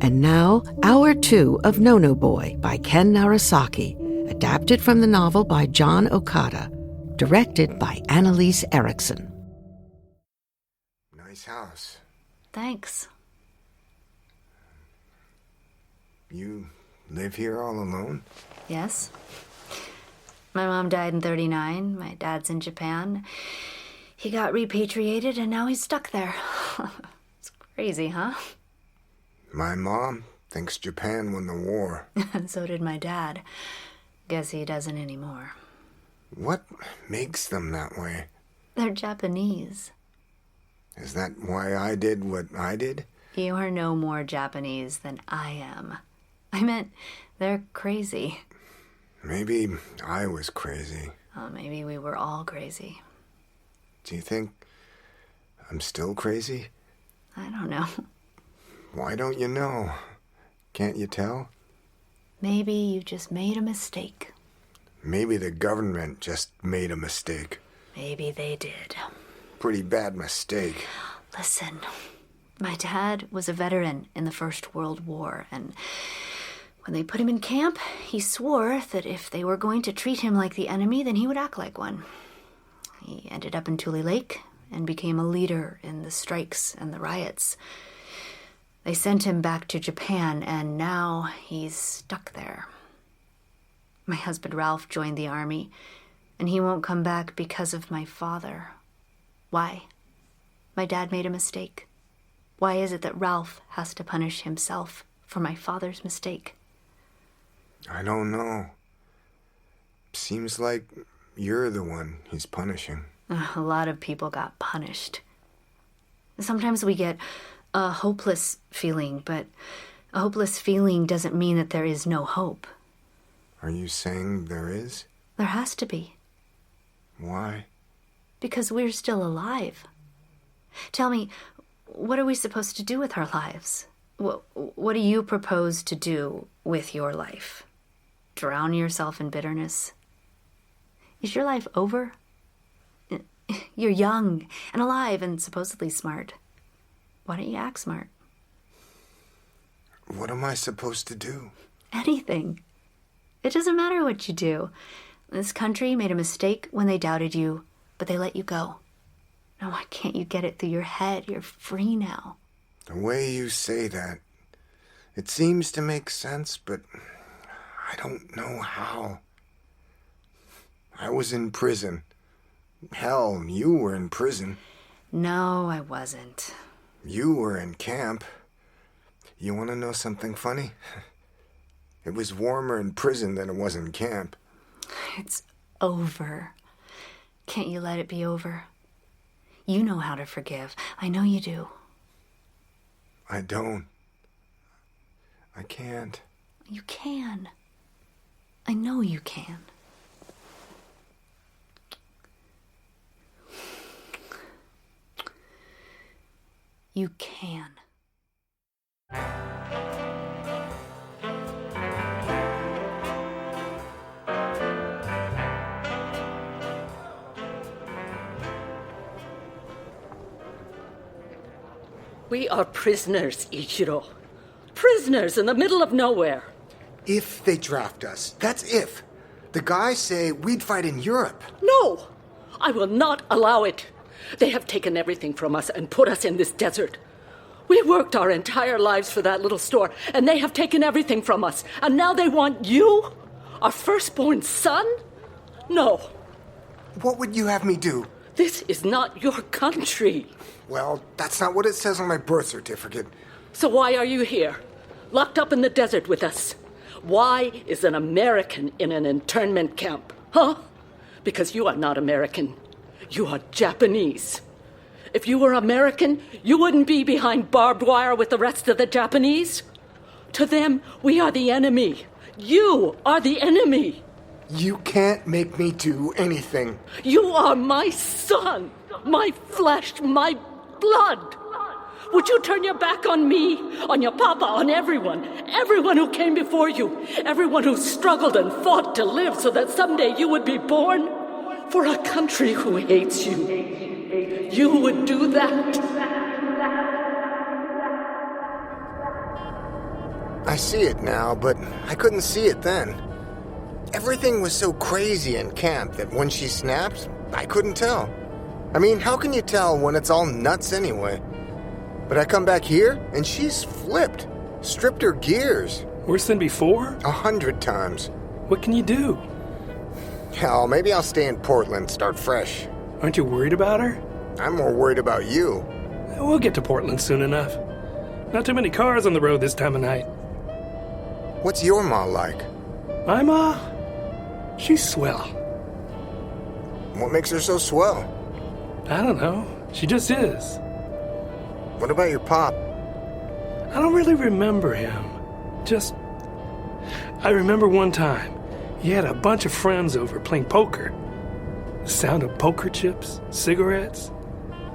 And now, Hour 2 of No-No Boy by Ken Narasaki, adapted from the novel by John Okada, directed by Lyse Erikson. Nice house. Thanks. You live here all alone? Yes. My mom died in 1939. My dad's in Japan. He got repatriated and now he's stuck there. It's crazy, huh? My mom thinks Japan won the war. And so did my dad. Guess he doesn't anymore. What makes them that way? They're Japanese. Is that why I did what I did? You are no more Japanese than I am. I meant, they're crazy. Maybe I was crazy. Oh, maybe we were all crazy. Do you think I'm still crazy? I don't know. Why don't you know? Can't you tell? Maybe you just made a mistake. Maybe the government just made a mistake. Maybe they did. Pretty bad mistake. Listen, my dad was a veteran in the First World War, and when they put him in camp, he swore that if they were going to treat him like the enemy, then he would act like one. He ended up in Tule Lake and became a leader in the strikes and the riots. They sent him back to Japan, and now he's stuck there. My husband Ralph joined the army, and he won't come back because of my father. Why? My dad made a mistake. Why is it that Ralph has to punish himself for my father's mistake? I don't know. Seems like you're the one he's punishing. A lot of people got punished. Sometimes we get a hopeless feeling, but a hopeless feeling doesn't mean that there is no hope. Are you saying there is? There has to be. Why? Because we're still alive. Tell me, what are we supposed to do with our lives? What do you propose to do with your life? Drown yourself in bitterness? Is your life over? You're young and alive and supposedly smart. Why don't you act smart? What am I supposed to do? Anything. It doesn't matter what you do. This country made a mistake when they doubted you, but they let you go. Now, why can't you get it through your head? You're free now. The way you say that, it seems to make sense, but I don't know how. I was in prison. Hell, you were in prison. No, I wasn't. You were in camp. You want to know something funny? It was warmer in prison than it was in camp. It's over. Can't you let it be over? You know how to forgive. I know you do. I don't. I can't. You can. I know you can. You can. We are prisoners, Ichiro. Prisoners in the middle of nowhere. If they draft us, that's if. The guys say we'd fight in Europe. No, I will not allow it. They have taken everything from us and put us in this desert. We worked our entire lives for that little store, and they have taken everything from us. And now they want you? Our firstborn son? No. What would you have me do? This is not your country. Well, that's not what it says on my birth certificate. So why are you here? Locked up in the desert with us? Why is an American in an internment camp? Huh? Because you are not American. You are Japanese. If you were American, you wouldn't be behind barbed wire with the rest of the Japanese. To them, we are the enemy. You are the enemy. You can't make me do anything. You are my son, my flesh, my blood. Would you turn your back on me, on your papa, on everyone who came before you, everyone who struggled and fought to live so that someday you would be born? For a country who hates you, you would do that? I see it now, but I couldn't see it then. Everything was so crazy in camp that when she snapped, I couldn't tell. I mean, how can you tell when it's all nuts anyway? But I come back here, and she's flipped. Stripped her gears. Worse than before? 100 times. What can you do? Hell, maybe I'll stay in Portland, start fresh. Aren't you worried about her? I'm more worried about you. We'll get to Portland soon enough. Not too many cars on the road this time of night. What's your ma like? My ma? She's swell. What makes her so swell? I don't know. She just is. What about your pop? I don't really remember him. I remember one time, he had a bunch of friends over playing poker. The sound of poker chips, cigarettes.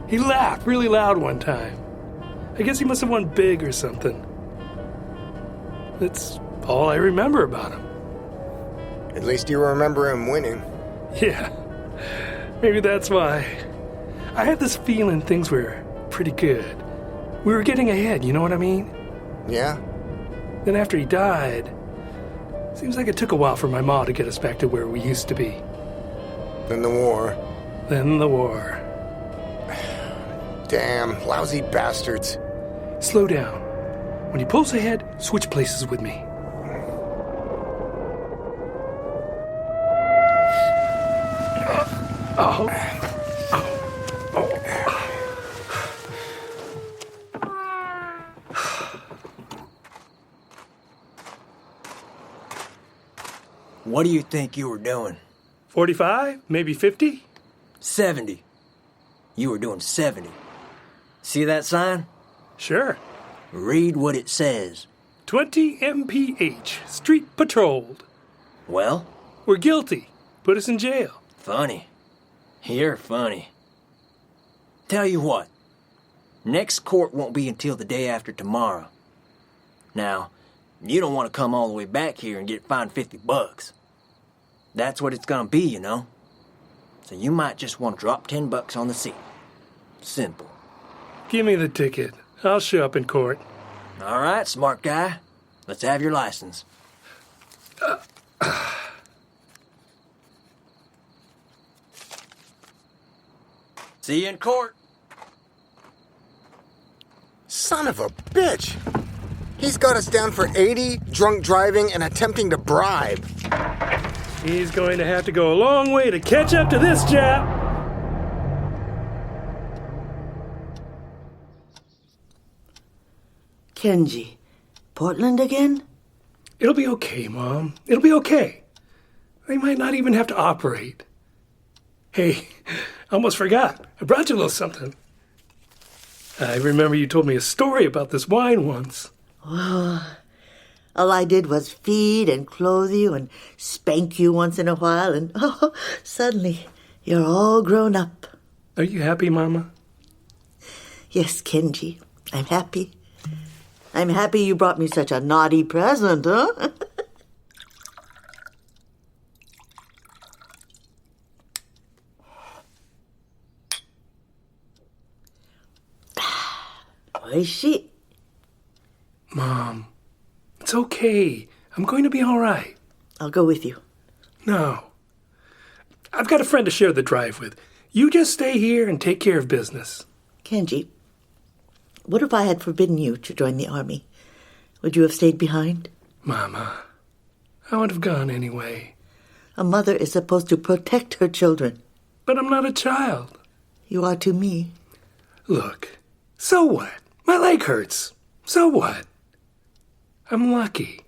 He laughed really loud one time. I guess he must have won big or something. That's all I remember about him. At least you remember him winning. Yeah, maybe that's why. I had this feeling things were pretty good. We were getting ahead, you know what I mean? Yeah? Then after he died, seems like it took a while for my ma to get us back to where we used to be. Then the war. Then the war. Damn, lousy bastards. Slow down. When he pulls ahead, switch places with me. What do you think you were doing? 45? Maybe 50? 70. You were doing 70. See that sign? Sure. Read what it says. 20 mph. Street patrolled. Well? We're guilty. Put us in jail. Funny. You're funny. Tell you what. Next court won't be until the day after tomorrow. Now, you don't want to come all the way back here and get fined $50. That's what it's gonna be, you know. So you might just want to drop $10 on the seat. Simple. Give me the ticket. I'll show up in court. All right, smart guy. Let's have your license. See you in court. Son of a bitch! He's got us down for 80, drunk driving, and attempting to bribe. He's going to have to go a long way to catch up to this Jap. Kenji, Portland again? It'll be okay, Mom. It'll be okay. They might not even have to operate. Hey, I almost forgot. I brought you a little something. I remember you told me a story about this wine once. Well, all I did was feed and clothe you and spank you once in a while, and suddenly you're all grown up. Are you happy, Mama? Yes, Kenji, I'm happy. I'm happy you brought me such a naughty present, huh? Oishii. Mom, it's okay. I'm going to be all right. I'll go with you. No. I've got a friend to share the drive with. You just stay here and take care of business. Kenji, what if I had forbidden you to join the army? Would you have stayed behind? Mama, I would have gone anyway. A mother is supposed to protect her children. But I'm not a child. You are to me. Look, so what? My leg hurts. So what? I'm lucky.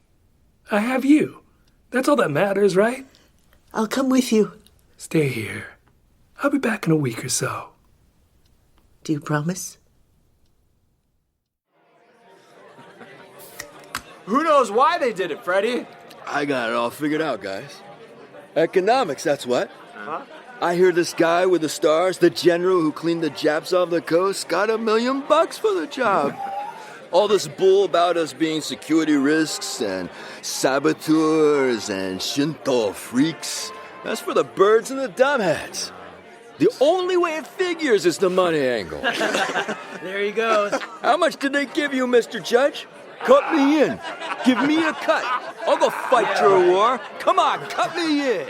I have you. That's all that matters, right? I'll come with you. Stay here. I'll be back in a week or so. Do you promise? Who knows why they did it, Freddie? I got it all figured out, guys. Economics, that's what. Huh? I hear this guy with the stars, the general who cleaned the Japs off the coast, got $1 million for the job. All this bull about us being security risks and saboteurs and Shinto freaks, that's for the birds and the dumbheads. The only way it figures is the money angle. There he goes. How much did they give you, Mr. Judge? Cut me in. Give me a cut. I'll go fight your war. Come on, cut me in.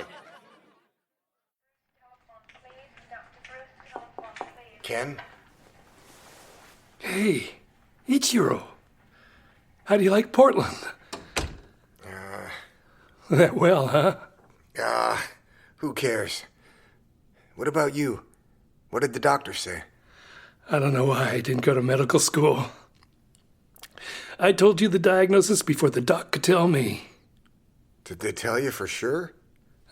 Ken? Hey, Ichiro. How do you like Portland? That well, huh? Who cares? What about you? What did the doctor say? I don't know why I didn't go to medical school. I told you the diagnosis before the doc could tell me. Did they tell you for sure?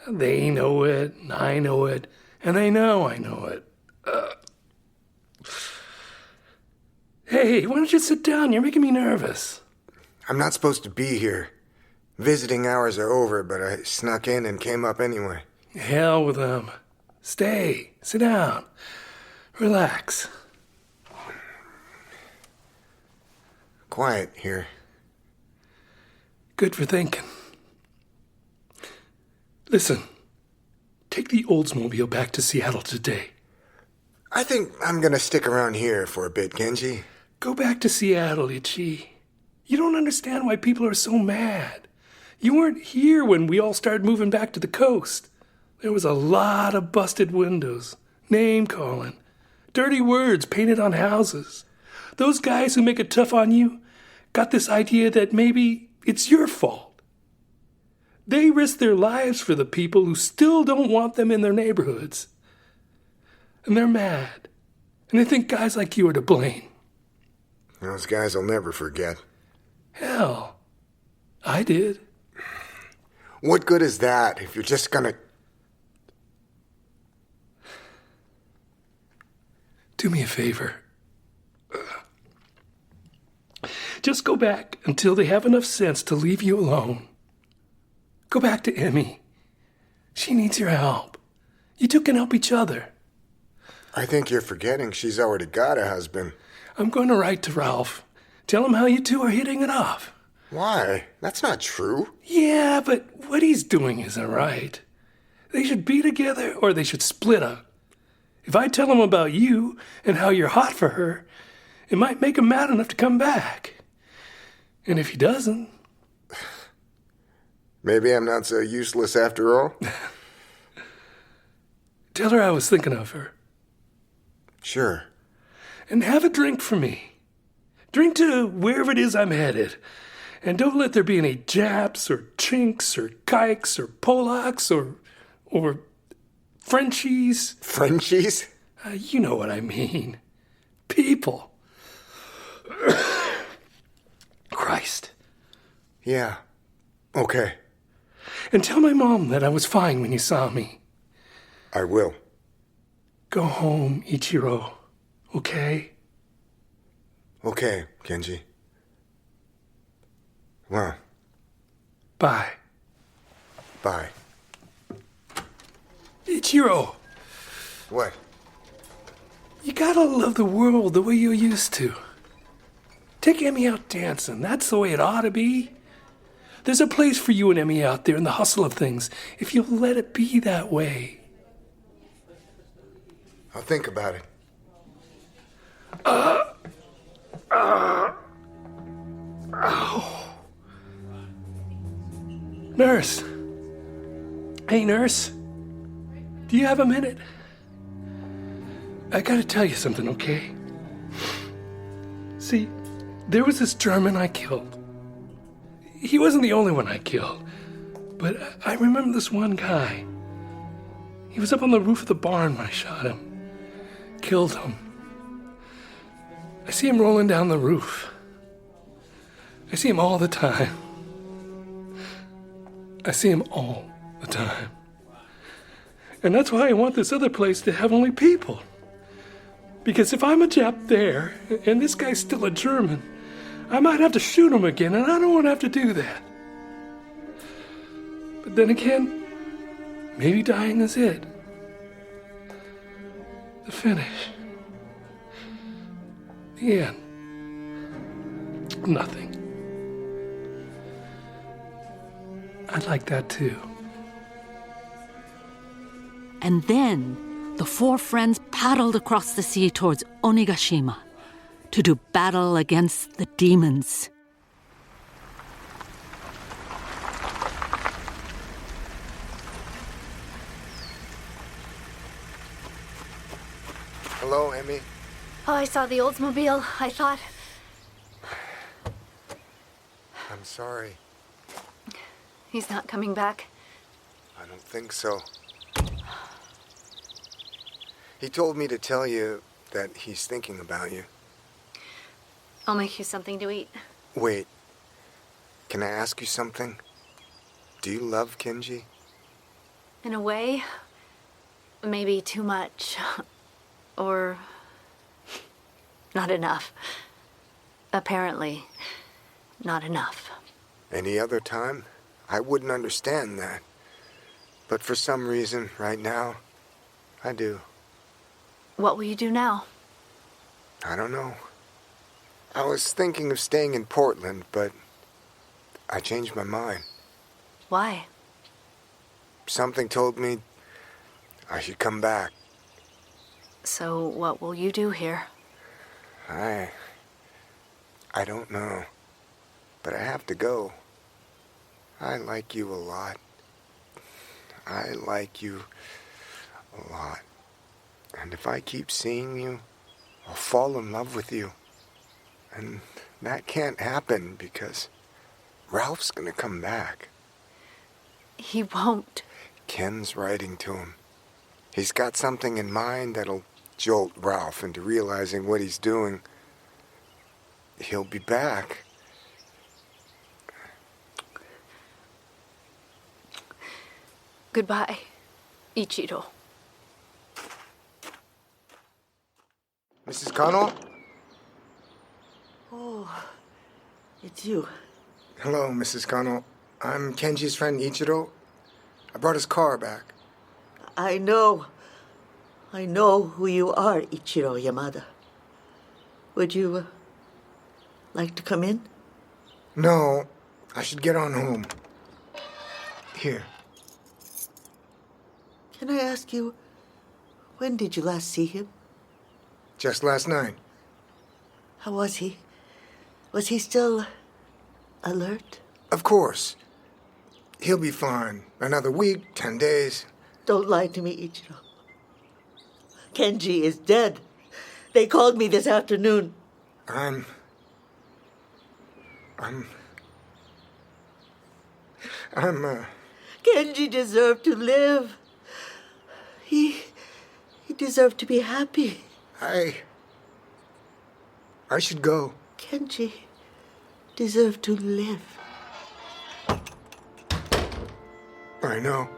They know it, and I know it, and they know I know it. Hey, why don't you sit down? You're making me nervous. I'm not supposed to be here. Visiting hours are over, but I snuck in and came up anyway. Hell with them. Stay. Sit down. Relax. Quiet here. Good for thinking. Listen. Take the Oldsmobile back to Seattle today. I think I'm gonna stick around here for a bit, Kenji. Go back to Seattle, Ichi. You don't understand why people are so mad. You weren't here when we all started moving back to the coast. There was a lot of busted windows, name-calling, dirty words painted on houses. Those guys who make it tough on you got this idea that maybe it's your fault. They risk their lives for the people who still don't want them in their neighborhoods. And they're mad. And they think guys like you are to blame. Those guys will never forget. Hell, I did. What good is that if you're just gonna... Do me a favor. Just go back until they have enough sense to leave you alone. Go back to Emmy. She needs your help. You two can help each other. I think you're forgetting she's already got a husband. I'm going to write to Ralph. Tell him how you two are hitting it off. Why? That's not true. Yeah, but what he's doing isn't right. They should be together or they should split up. If I tell him about you and how you're hot for her, it might make him mad enough to come back. And if he doesn't... Maybe I'm not so useless after all. Tell her I was thinking of her. Sure. And have a drink for me. Drink to wherever it is I'm headed. And don't let there be any Japs or Chinks or Kikes or Polacks or Frenchies. Frenchies? You know what I mean. People. Christ. Yeah. Okay. And tell my mom that I was fine when you saw me. I will. Go home, Ichiro. Okay? Okay, Kenji. Well. Bye. Bye. Ichiro! What? You gotta love the world the way you used to. Take Emmy out dancing. That's the way it ought to be. There's a place for you and Emmy out there in the hustle of things, if you'll let it be that way. I'll think about it. Nurse. Hey, nurse. Do you have a minute? I gotta tell you something, okay? See, there was this German I killed. He wasn't the only one I killed, but I remember this one guy. He was up on the roof of the barn when I shot him. Killed him. I see him rolling down the roof. I see him all the time. I see him all the time. And that's why I want this other place to have only people. Because if I'm a Jap there, and this guy's still a German, I might have to shoot him again, and I don't want to have to do that. But then again, maybe dying is it. The finish. The end. Nothing. I'd like that too. And then the four friends paddled across the sea towards Onigashima to do battle against the demons. Hello, Emmy. Oh, I saw the Oldsmobile. I thought... I'm sorry. He's not coming back. I don't think so. He told me to tell you that he's thinking about you. I'll make you something to eat. Wait. Can I ask you something? Do you love Kenji? In a way, maybe too much. Or not enough. Apparently, not enough. Any other time, I wouldn't understand that. But for some reason, right now, I do. What will you do now? I don't know. I was thinking of staying in Portland, but I changed my mind. Why? Something told me I should come back. So what will you do here? I don't know. But I have to go. I like you a lot. I like you a lot. And if I keep seeing you, I'll fall in love with you. And that can't happen because Ralph's gonna come back. He won't. Ken's writing to him. He's got something in mind that'll jolt Ralph into realizing what he's doing. He'll be back. Goodbye, Ichiro. Mrs. Kanno? Oh, it's you. Hello, Mrs. Kanno. I'm Kenji's friend Ichiro. I brought his car back. I know who you are, Ichiro Yamada. Would you like to come in? No, I should get on home. Here. Can I ask you, when did you last see him? Just last night. How was he? Was he still alert? Of course. He'll be fine. Another week, 10 days. Don't lie to me, Ichiro. Kenji is dead. They called me this afternoon. Kenji deserved to live. He deserved to be happy. I should go. Kenji deserved to live. I know.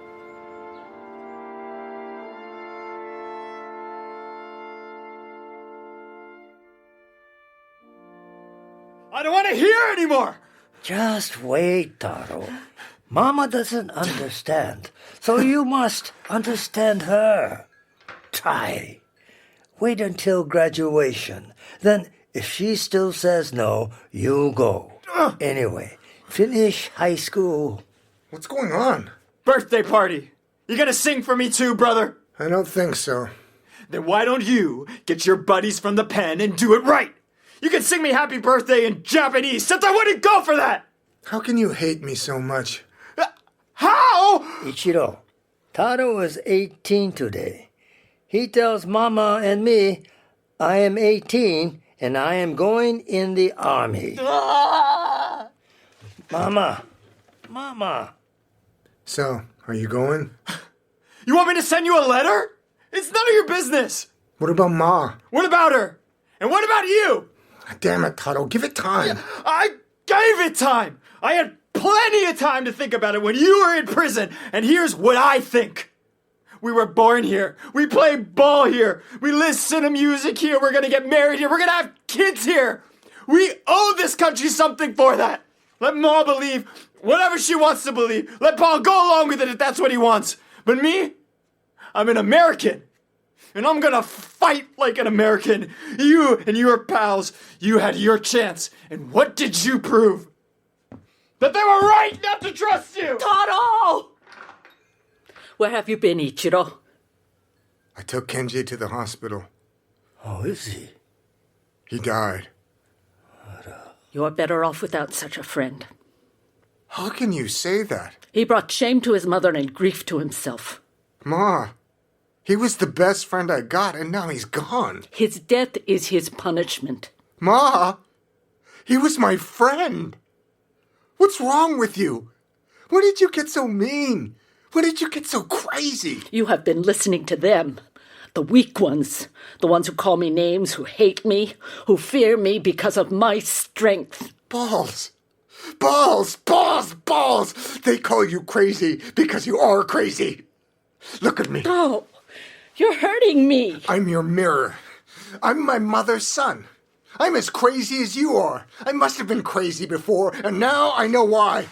I don't want to hear anymore! Just wait, Taro. Mama doesn't understand, so you must understand her. Try. Wait until graduation. Then, if she still says no, you go. Anyway, finish high school. What's going on? Birthday party! You gonna sing for me too, brother? I don't think so. Then why don't you get your buddies from the pen and do it right? You can sing me happy birthday in Japanese, since I wouldn't go for that! How can you hate me so much? How? Ichiro, Taro is 18 today. He tells Mama and me I am 18 and I am going in the army. Mama. So, are you going? You want me to send you a letter? It's none of your business! What about Ma? What about her? And what about you? Damn it, Taro, give it time. I gave it time! I had plenty of time to think about it when you were in prison, and here's what I think. We were born here. We play ball here. We listen to music here. We're gonna get married here. We're gonna have kids here. We owe this country something for that. Let Ma believe whatever she wants to believe. Let Paul go along with it if that's what he wants. But me, I'm an American. And I'm gonna fight like an American. You and your pals, you had your chance. And what did you prove? That they were right not to trust you! Taro! Where have you been, Ichiro? I took Kenji to the hospital. How is he? He died. You're better off without such a friend. How can you say that? He brought shame to his mother and grief to himself. Ma, He was the best friend I got, and now he's gone. His death is his punishment. Ma, he was my friend. What's wrong with you? When did you get so mean? When did you get so crazy? You have been listening to them. The weak ones. The ones who call me names, who hate me, who fear me because of my strength. Balls. Balls, balls, balls. They call you crazy because you are crazy. Look at me. Oh, you're hurting me. I'm your mirror. I'm my mother's son. I'm as crazy as you are. I must have been crazy before, and now I know why.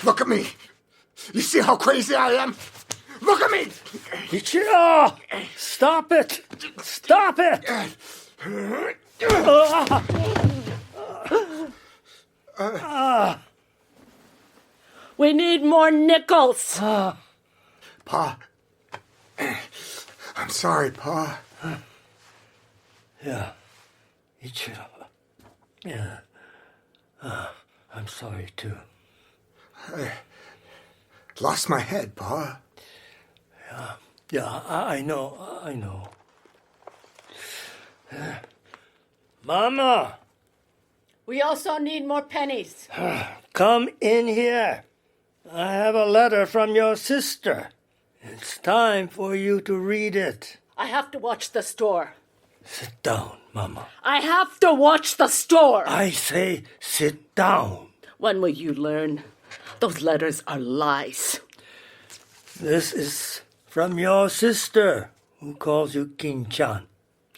Look at me. You see how crazy I am? Look at me! Ichiro! Stop it! Stop it! We need more nickels. Pa. I'm sorry, Pa. Yeah. Ichiro. Yeah. I'm sorry, too. I lost my head, Pa. Yeah, I know. Mama! We also need more pennies. Come in here. I have a letter from your sister. It's time for you to read it. I have to watch the store. Sit down, Mama. I have to watch the store. I say sit down. When will you learn? Those letters are lies. This is from your sister, who calls you Kin-chan.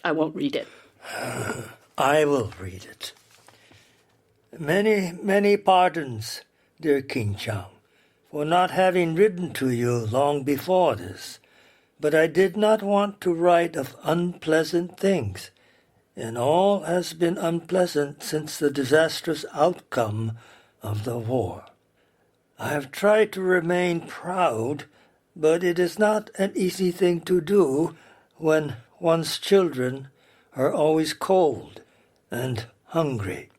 I won't read it. I will read it. Many, many pardons, dear Kin-chan, for not having written to you long before this, but I did not want to write of unpleasant things, and all has been unpleasant since the disastrous outcome of the war. I have tried to remain proud, but it is not an easy thing to do when one's children are always cold and hungry.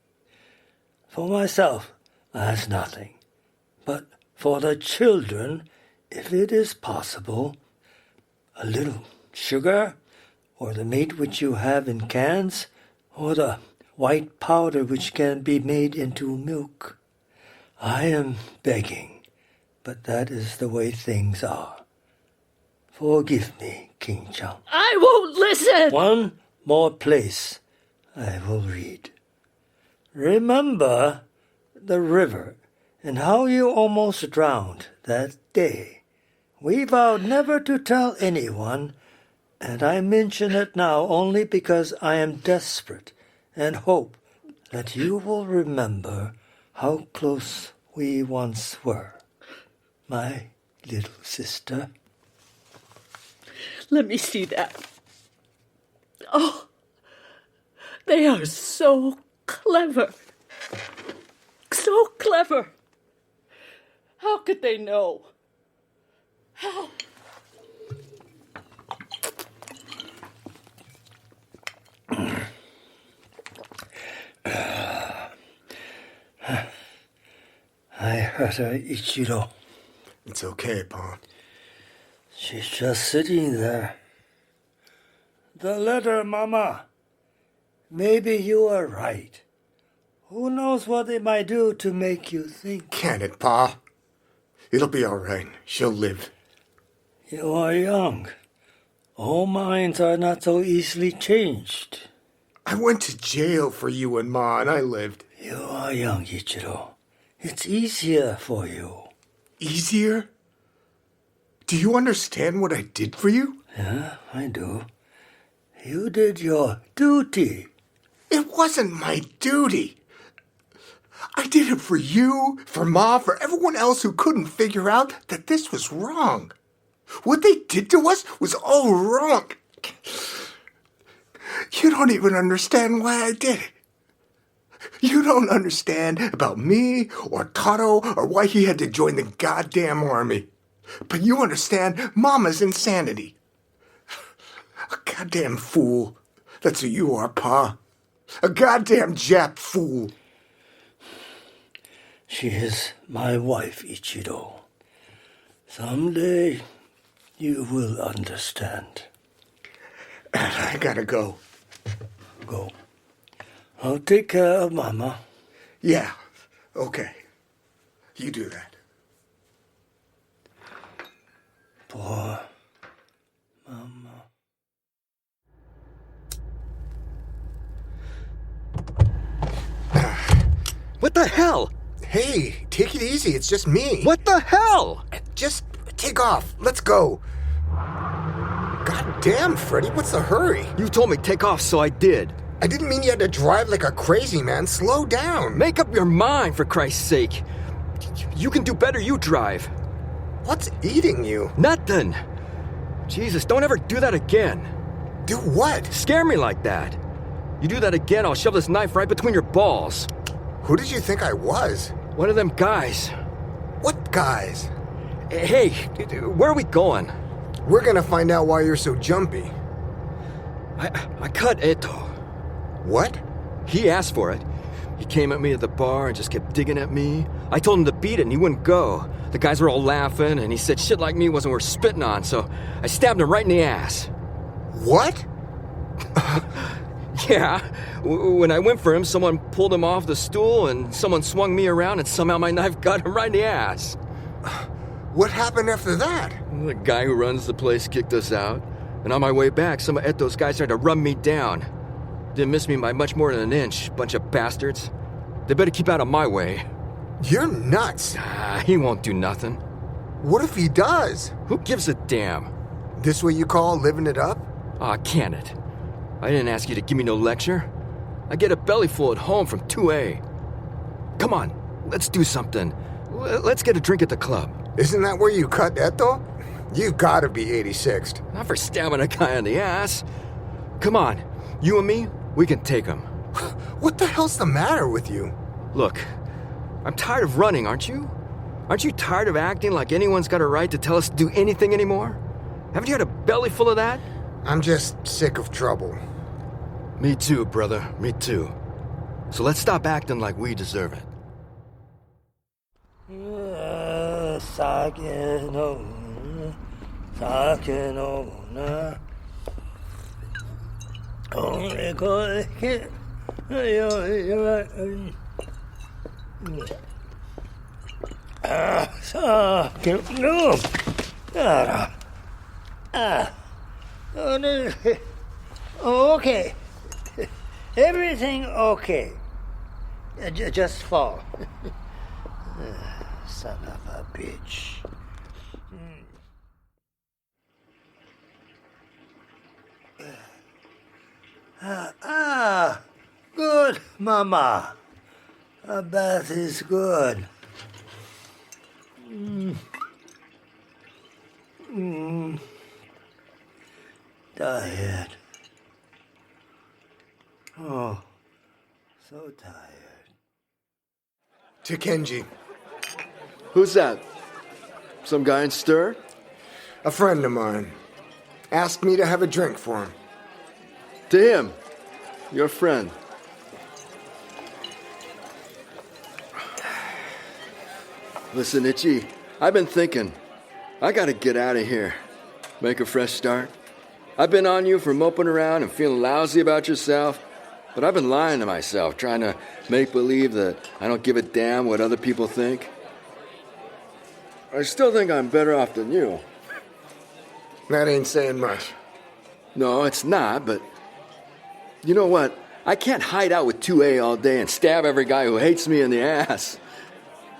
For myself, I ask nothing, but for the children, if it is possible, a little sugar, or the meat which you have in cans, or the white powder which can be made into milk. I am begging, but that is the way things are. Forgive me, Kin-chan. I won't listen! One more place I will read. Remember the river and how you almost drowned that day. We vowed never to tell anyone, and I mention it now only because I am desperate and hope that you will remember how close we once were, my little sister. Let me see that. Oh, they are so clever. So clever. How could they know? How? I hurt her, Ichiro. It's okay, Pa. She's just sitting there. The letter, Mama. Maybe you are right. Who knows what they might do to make you think? Can it, Pa? It'll be all right. She'll live. You are young. All minds are not so easily changed. I went to jail for you and Ma, and I lived. You are young, Ichiro. It's easier for you. Easier? Do you understand what I did for you? Yeah, I do. You did your duty. It wasn't my duty. I did it for you, for Ma, for everyone else who couldn't figure out that this was wrong. What they did to us was all wrong. You don't even understand why I did it. You don't understand about me or Taro or why he had to join the goddamn army. But you understand Mama's insanity. A goddamn fool. That's who you are, Pa. A goddamn Jap fool. She is my wife, Ichiro. Someday you will understand. I gotta go. Go. I'll take care of Mama. Yeah, okay. You do that. Poor Mama. What the hell? Hey, take it easy. It's just me. What the hell? Just take off. Let's go. God damn, Freddie, what's the hurry? You told me take off, so I did. I didn't mean you had to drive like a crazy man. Slow down. Make up your mind, for Christ's sake. You can do better, you drive. What's eating you? Nothing. Jesus, don't ever do that again. Do what? Scare me like that. You do that again, I'll shove this knife right between your balls. Who did you think I was? One of them guys. What guys? Hey, where are we going? We're gonna find out why you're so jumpy. I cut Eto. What? He asked for it. He came at me at the bar and just kept digging at me. I told him to beat it and he wouldn't go. The guys were all laughing and he said shit like me wasn't worth spitting on, so I stabbed him right in the ass. What? Yeah. When I went for him, someone pulled him off the stool and someone swung me around and somehow my knife got him right in the ass. What happened after that? The guy who runs the place kicked us out. And on my way back, some of Eto's guys tried to run me down. Didn't miss me by much more than an inch, bunch of bastards. They better keep out of my way. You're nuts. He won't do nothing. What if he does? Who gives a damn? This what you call living it up? Can it? I didn't ask you to give me no lecture. I get a bellyful at home from 2A. Come on, let's do something. Let's get a drink at the club. Isn't that where you cut Eto? You gotta be 86th. Not for stabbing a guy in the ass. Come on, you and me, we can take him. What the hell's the matter with you? Look, I'm tired of running, aren't you? Aren't you tired of acting like anyone's got a right to tell us to do anything anymore? Haven't you had a belly full of that? I'm just sick of trouble. Me too, brother, me too. So let's stop acting like we deserve it. Sake no na. Only go get sake no. Okay. Everything okay. Just fall. Son of a bitch. Good, Mama. A bath is good. Tired. Oh, so tired. To Kenji. Who's that? Some guy in stir? A friend of mine. Asked me to have a drink for him. To him. Your friend. Listen, Ichi, I've been thinking. I gotta get out of here. Make a fresh start. I've been on you for moping around and feeling lousy about yourself, but I've been lying to myself, trying to make believe that I don't give a damn what other people think. I still think I'm better off than you. That ain't saying much. No, it's not, but you know what? I can't hide out with 2A all day and stab every guy who hates me in the ass.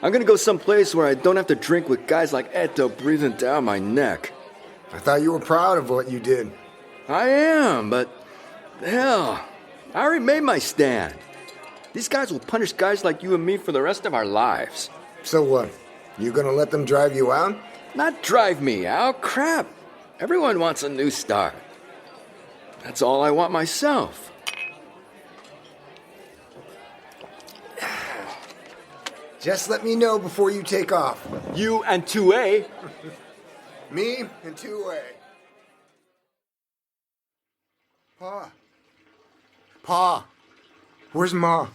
I'm gonna go someplace where I don't have to drink with guys like Eto breathing down my neck. I thought you were proud of what you did. I am, but hell, I already made my stand. These guys will punish guys like you and me for the rest of our lives. So what? You gonna let them drive you out? Not drive me out, crap. Everyone wants a new start. That's all I want myself. Just let me know before you take off. You and 2A? Me and 2A. Pa. Pa. Where's Ma?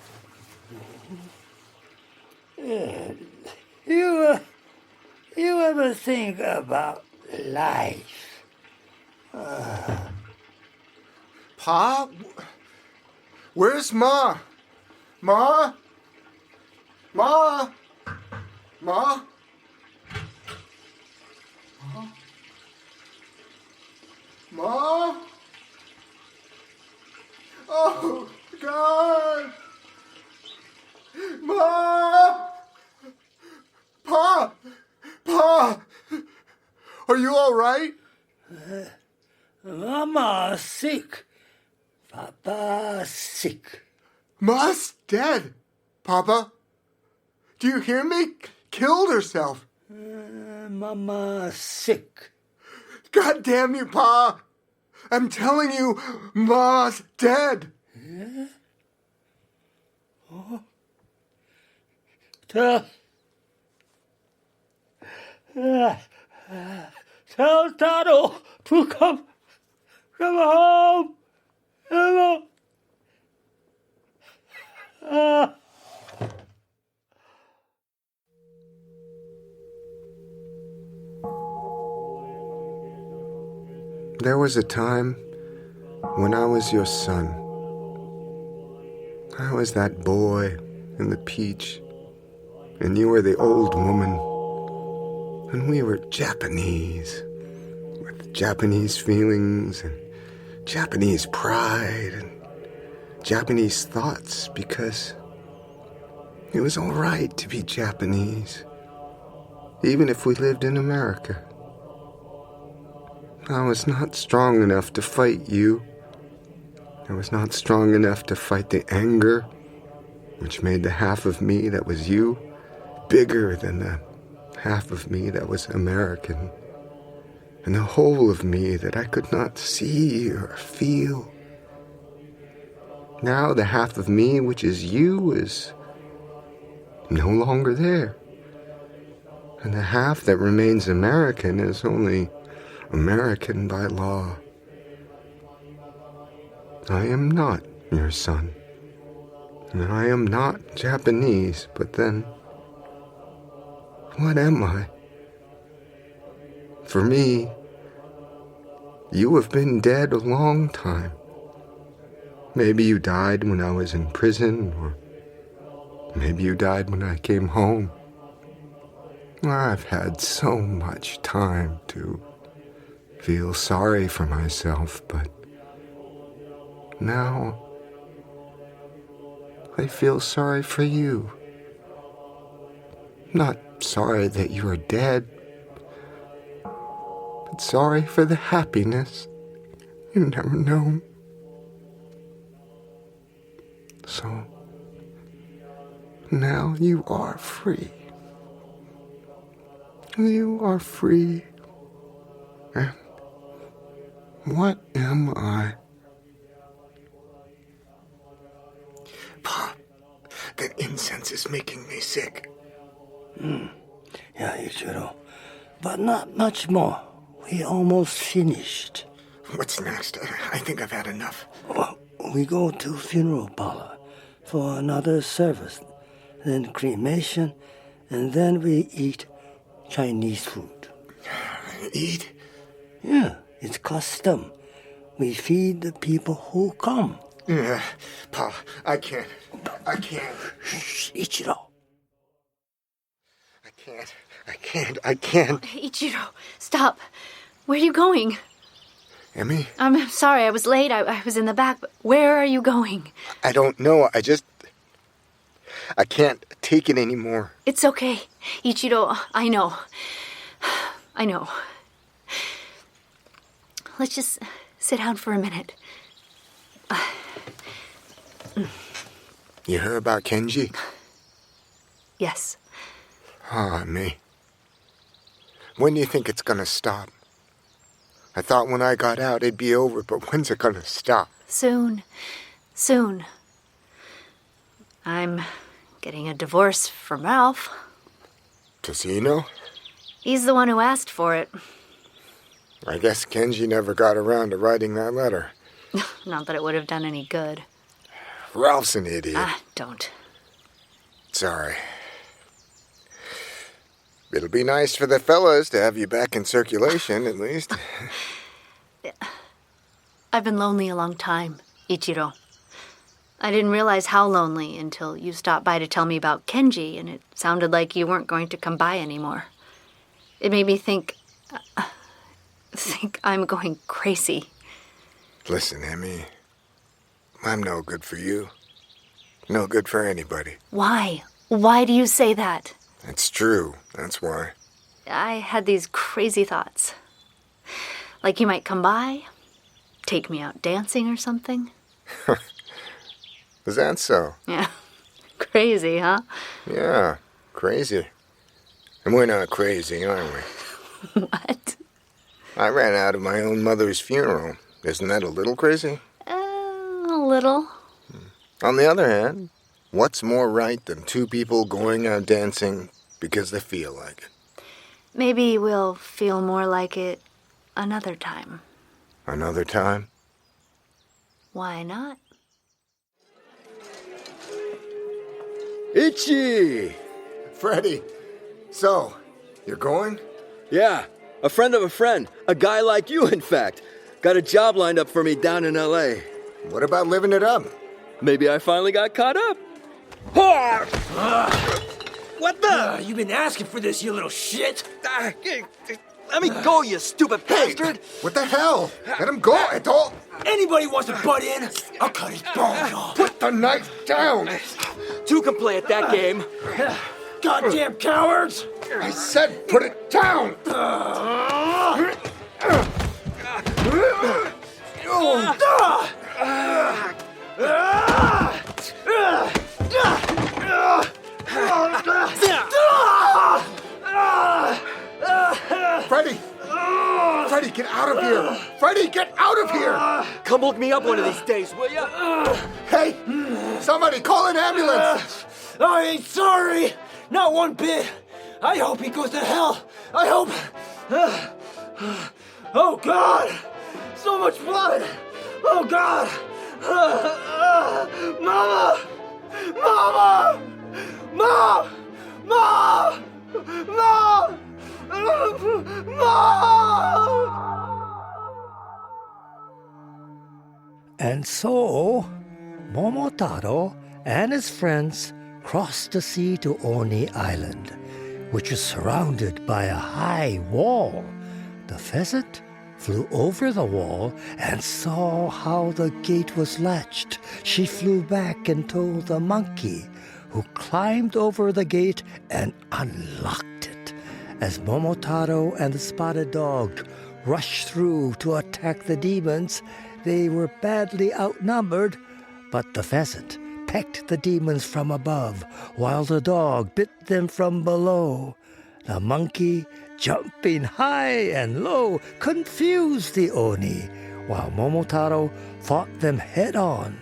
You ever think about life? Pa? Where's Ma? Ma? Ma? Ma? Ma? Oh, God! Ma! Pa! Pa! Are you all right? Mama sick. Papa sick. Ma's dead, Papa. Do you hear me? Killed herself. Mama sick. God damn you, Pa! I'm telling you, Ma's dead. Yeah? Oh. Tell Taro to come home. Come home. There was a time when I was your son. I was that boy in the peach, and you were the old woman, and we were Japanese, with Japanese feelings and Japanese pride and Japanese thoughts, because it was all right to be Japanese, even if we lived in America. I was not strong enough to fight you. I was not strong enough to fight the anger, which made the half of me that was you bigger than the half of me that was American, and the whole of me that I could not see or feel. Now the half of me which is you is no longer there, and the half that remains American is only American by law. I am not your son, and I am not Japanese, but then, what am I? For me, you have been dead a long time. Maybe you died when I was in prison, or maybe you died when I came home. I've had so much time to feel sorry for myself, but now I feel sorry for you. Not sorry that you are dead, but sorry for the happiness you never known. So now you are free. You are free. And what am I? Pa, that incense is making me sick. Yeah, Ichiro. But not much more. We almost finished. What's next? I think I've had enough. Well, we go to funeral parlor for another service, then cremation, and then we eat Chinese food. Eat? Yeah, it's custom. We feed the people who come. Yeah, Pa, I can't. Shh, Ichiro. I can't. Ichiro, stop. Where are you going? Emmy? I'm sorry, I was late. I was in the back, but where are you going? I don't know. I can't take it anymore. It's okay. Ichiro, I know. Let's just sit down for a minute. You heard about Kenji? Yes. Ah, me. When do you think it's gonna stop? I thought when I got out it'd be over, but when's it gonna stop? Soon. I'm getting a divorce from Ralph. Does he know? He's the one who asked for it. I guess Kenji never got around to writing that letter. Not that it would have done any good. Ralph's an idiot. Don't. Sorry. It'll be nice for the fellas to have you back in circulation, at least. I've been lonely a long time, Ichiro. I didn't realize how lonely until you stopped by to tell me about Kenji, and it sounded like you weren't going to come by anymore. It made me think I'm going crazy. Listen, Emmy, I'm no good for you. No good for anybody. Why? Why do you say that? It's true, that's why. I had these crazy thoughts. Like you might come by, take me out dancing or something. Is that so? Yeah. Crazy, huh? Yeah, crazy. And we're not crazy, aren't we? What? I ran out of my own mother's funeral. Isn't that a little crazy? A little. On the other hand, what's more right than two people going out dancing because they feel like it? Maybe we'll feel more like it another time. Another time? Why not? Ichi! Freddie, so, you're going? Yeah, a friend of a friend. A guy like you, in fact. Got a job lined up for me down in L.A. What about living it up? Maybe I finally got caught up. What the? You've been asking for this, you little shit. Let me go, you stupid bastard. What the hell? Let him go, Eto! Anybody wants to butt in, I'll cut his balls off. Put the knife down! Two can play at that game. Goddamn cowards! I said put it down! Freddie! Freddie, get out of here! Freddie, get out of here! Come look me up one of these days, will ya? Hey! Somebody call an ambulance! I ain't sorry! Not one bit! I hope he goes to hell! I hope... Oh, God! So much blood! Oh, God! Mama! Mama! Mom! Mom! Mom! Mom! And so, Momotaro and his friends crossed the sea to Oni Island, which is surrounded by a high wall. The pheasant flew over the wall and saw how the gate was latched. She flew back and told the monkey, who climbed over the gate and unlocked it. As Momotaro and the spotted dog rushed through to attack the demons, they were badly outnumbered, but the pheasant pecked the demons from above, while the dog bit them from below. The monkey, jumping high and low, confused the Oni, while Momotaro fought them head-on,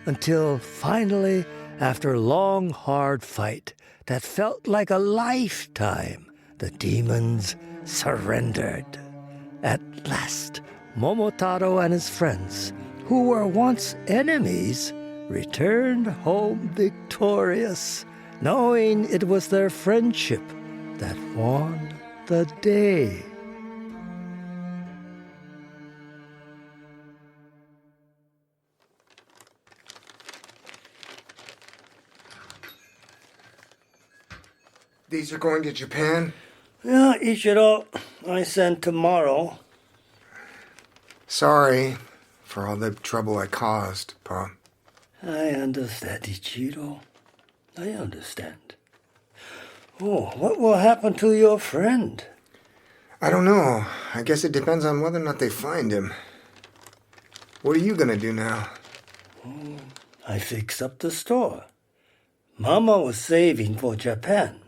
until finally, after a long, hard fight that felt like a lifetime, the demons surrendered. At last, Momotaro and his friends, who were once enemies, returned home victorious, knowing it was their friendship that won the day. These are going to Japan? Yeah, Ichiro, I send tomorrow. Sorry for all the trouble I caused, Pa. I understand, Ichiro. I understand. Oh, what will happen to your friend? I don't know. I guess it depends on whether or not they find him. What are you gonna do now? I fix up the store. Mama was saving for Japan.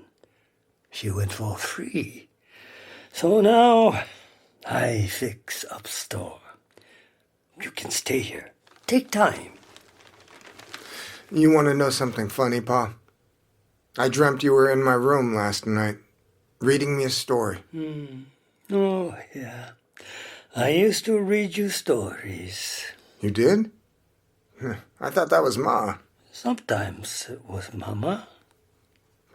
She went for free. So now, I fix up store. You can stay here. Take time. You want to know something funny, Pa? I dreamt you were in my room last night, reading me a story. Oh, yeah. I used to read you stories. You did? I thought that was Ma. Sometimes it was Mama.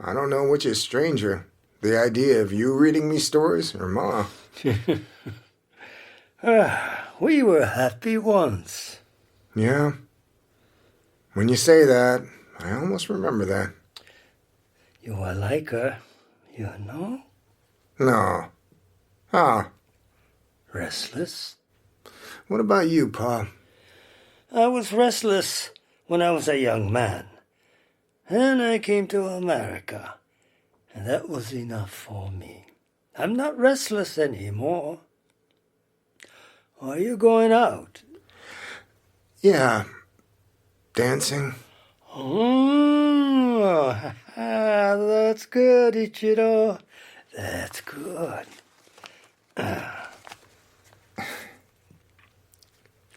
I don't know which is stranger, the idea of you reading me stories or Ma. We were happy once. Yeah. When you say that, I almost remember that. You are like her, you know? No. Ah. Restless? What about you, Pa? I was restless when I was a young man. Then I came to America, and that was enough for me. I'm not restless anymore. Are you going out? Yeah. Dancing. Oh, that's good, Ichiro. That's good.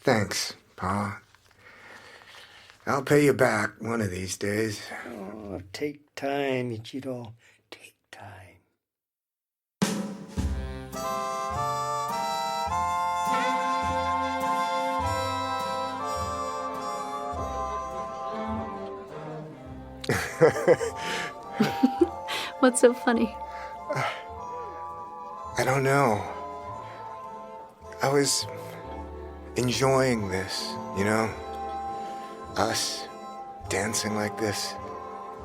Thanks, Pa. I'll pay you back one of these days. Oh, take time, Ichiro. Take time. What's so funny? I don't know. I was enjoying this, you know? Us dancing like this.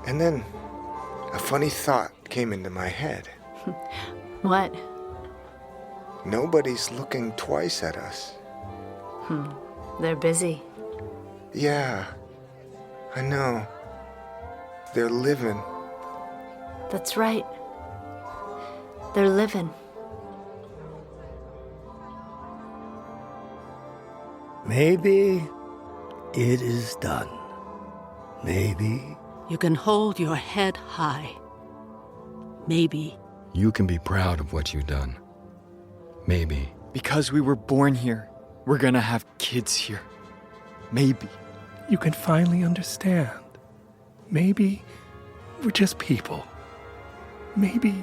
And then a funny thought came into my head. What? Nobody's looking twice at us. They're busy. Yeah, I know. They're living. That's right. They're living. Maybe it is done. Maybe. You can hold your head high. Maybe. You can be proud of what you've done. Maybe. Because we were born here, we're gonna have kids here. Maybe. You can finally understand. Maybe we're just people. Maybe.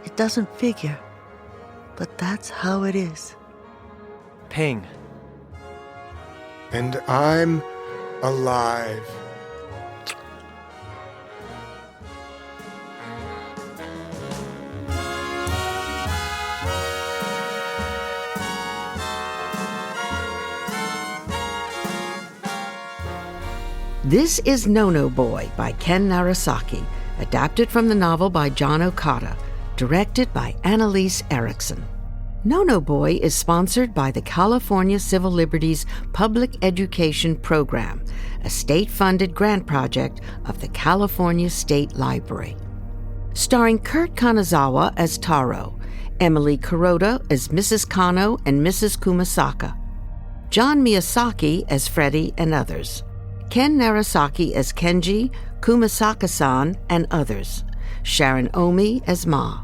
It doesn't figure, but that's how it is. Ping. And I'm alive. This is No Boy by Ken Narasaki, adapted from the novel by John Okada, directed by Annalise Erikson. No Boy is sponsored by the California Civil Liberties Public Education Program, a state-funded grant project of the California State Library. Starring Kurt Kanazawa as Taro, Emily Kuroda as Mrs. Kanno and Mrs. Kumasaka, John Miyasaki as Freddie and others, Ken Narasaki as Kenji, Kumasaka-san and others, Sharon Omi as Ma,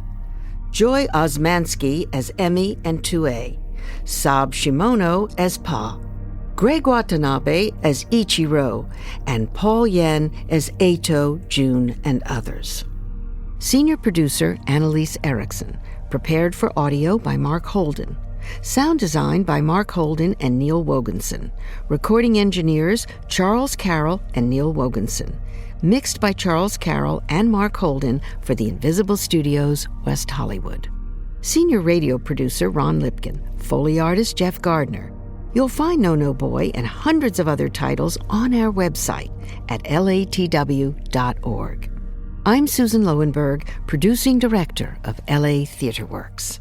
Joy Osmanski as Emmy and Tue, Sab Shimono as Pa, Greg Watanabe as Ichiro, and Paul Yen as Eito, June, and others. Senior producer Annalise Erikson, prepared for audio by Mark Holden. Sound design by Mark Holden and Neil Woganson. Recording engineers Charles Carroll and Neil Woganson. Mixed by Charles Carroll and Mark Holden for the Invisible Studios, West Hollywood. Senior radio producer Ron Lipkin. Foley artist Jeff Gardner. You'll find No Boy and hundreds of other titles on our website at latw.org. I'm Susan Loewenberg, producing director of LA Theatre Works.